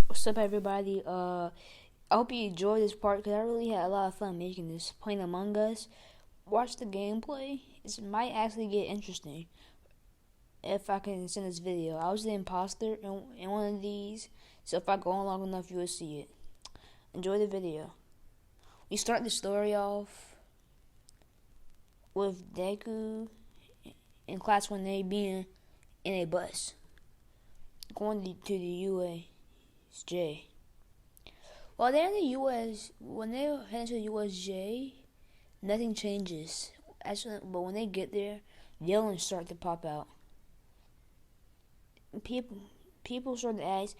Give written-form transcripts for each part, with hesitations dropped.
What's up, everybody? I hope you enjoyed this part because I really had a lot of fun making this. Playing Among Us. Watch the gameplay. It might actually get interesting if I can send this video. I was the imposter in one of these, so if I go on long enough, you will see it. Enjoy the video. We start the story off with Deku in Class 1A being in a bus going to the USJ. While they're in the US, when they head to the USJ, nothing changes. Actually, but when they get there, villains start to pop out. People start to ask,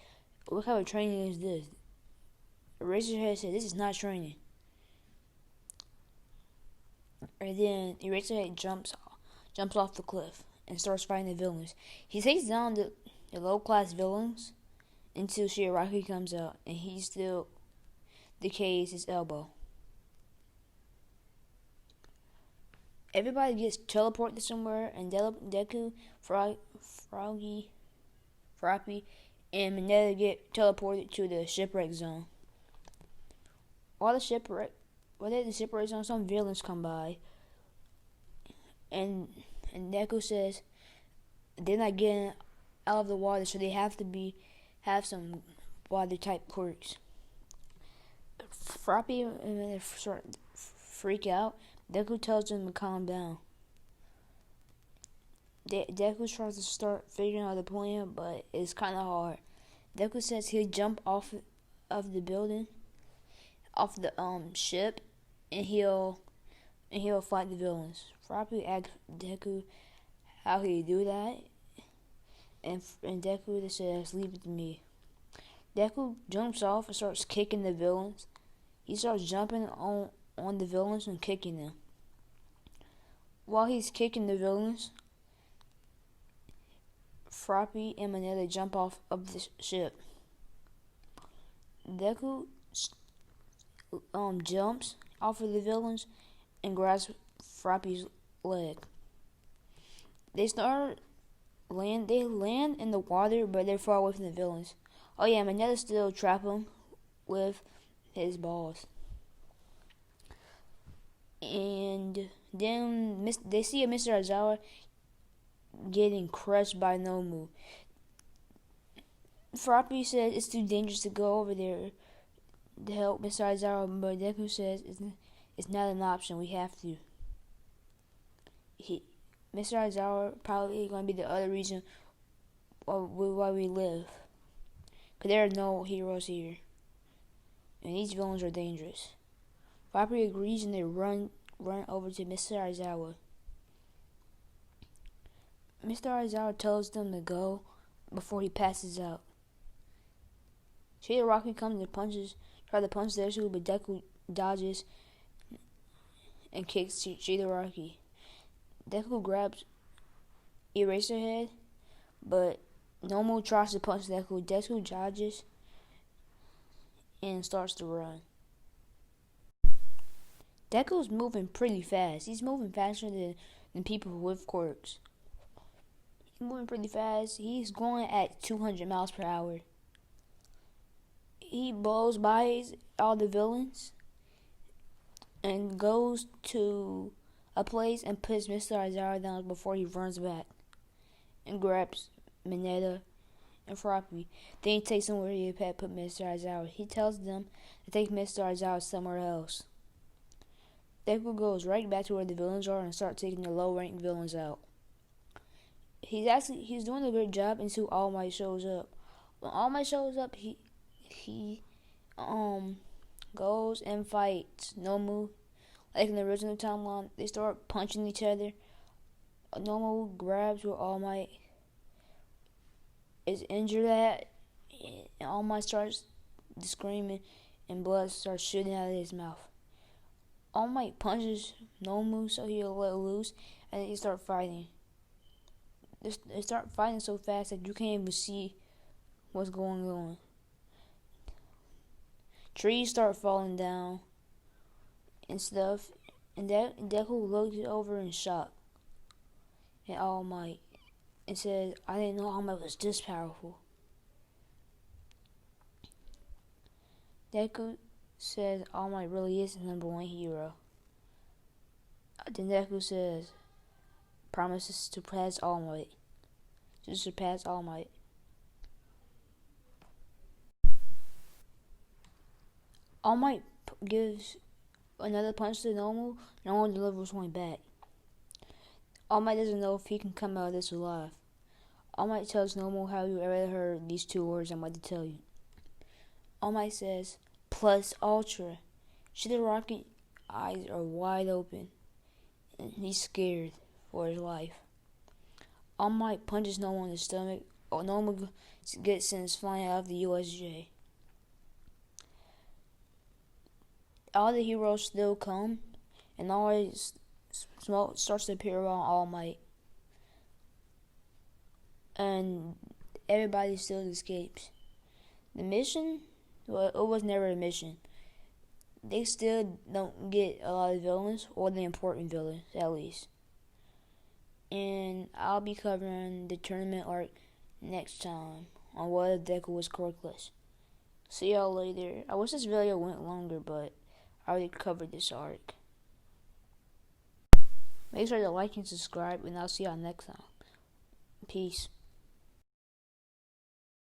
"What kind of training is this?" Eraserhead said, "This is not training." And then Eraserhead jumps off the cliff and starts fighting the villains. He takes down the low class villains until Shigaraki comes out, and he still decays his elbow. Everybody gets teleported somewhere, and Deku, Froggy, Froppy, and Mineta get teleported to the shipwreck zone. While they're at the shipwreck zone, some villains come by, and Deku says they're not getting out of the water, so they have to have some water type quirks. Froppy and they sort of freak out. Deku tells them to calm down. Deku tries to start figuring out the plan, but it's kind of hard. Deku says he'll jump off of the building, off the ship, and he'll fight the villains. Froppy asks Deku how he do that, and Deku says, "Leave it to me." Deku jumps off and starts kicking the villains. He starts jumping on the villains and kicking them. While he's kicking the villains, Froppy and Mineta jump off of the ship. Deku jumps off of the villains and grabs Froppy's leg. They land in the water, but they're far away from the villains. Oh yeah, Mineta still trap him with his balls. And then they see a Mr. Aizawa getting crushed by Nomu. Froppy says it's too dangerous to go over there to help Mr. Aizawa, but Deku says it's not an option. We have to. Mr. Aizawa probably going to be the other reason why we live. Because there are no heroes here. And these villains are dangerous. Froppy agrees and they run over to Mr. Aizawa. Mr. Aizawa tells them to go before he passes out. Shigaraki comes and try to punch Deku, but Deku dodges and kicks Shigaraki. Deku grabs Eraserhead, but Nomu tries to punch Deku. Deku dodges and starts to run. Deku's moving pretty fast. He's moving faster than people with quirks. He's moving pretty fast. He's going at 200 miles per hour. He blows by all the villains and goes to a place and puts Mr. Aizawa down before he runs back and grabs Mineta and Froppy. Then he takes them where he had put Mr. Aizawa. He tells them to take Mr. Aizawa somewhere else. Deku goes right back to where the villains are and starts taking the low-ranked villains out. He's doing a good job until All Might shows up. When All Might shows up, he goes and fights Nomu. Like in the original timeline, they start punching each other. Nomu grabs where All Might is injured at, and All Might starts screaming, and blood starts shooting out of his mouth. All Might punches Nomu so he'll let loose, and they start fighting. They start fighting so fast that you can't even see what's going on. Trees start falling down and stuff, and Deku looks over in shock at All Might and says, "I didn't know All Might was this powerful." Deku says All Might really is the #1 hero. Then Deku says, promises to surpass All Might. To surpass All Might. All Might gives another punch to Normal. Normal delivers one back. All Might doesn't know if he can come out of this alive. All Might tells Normal, how you ever heard these 2 words I'm about to tell you. All Might says, plus Ultra. Shida Rocket eyes are wide open, and he's scared for his life. All Might punches Normal in the stomach, or Normal gets sent flying out of the USJ. All the heroes still come, and always smoke starts to appear around All Might. And everybody still escapes. The mission, well, it was never a mission. They still don't get a lot of villains, or the important villains, at least. And I'll be covering the tournament arc next time on what if Deku was qurikless. See y'all later. I wish this video went longer, but I already covered this arc. Make sure to like and subscribe, and I'll see y'all next time. Peace.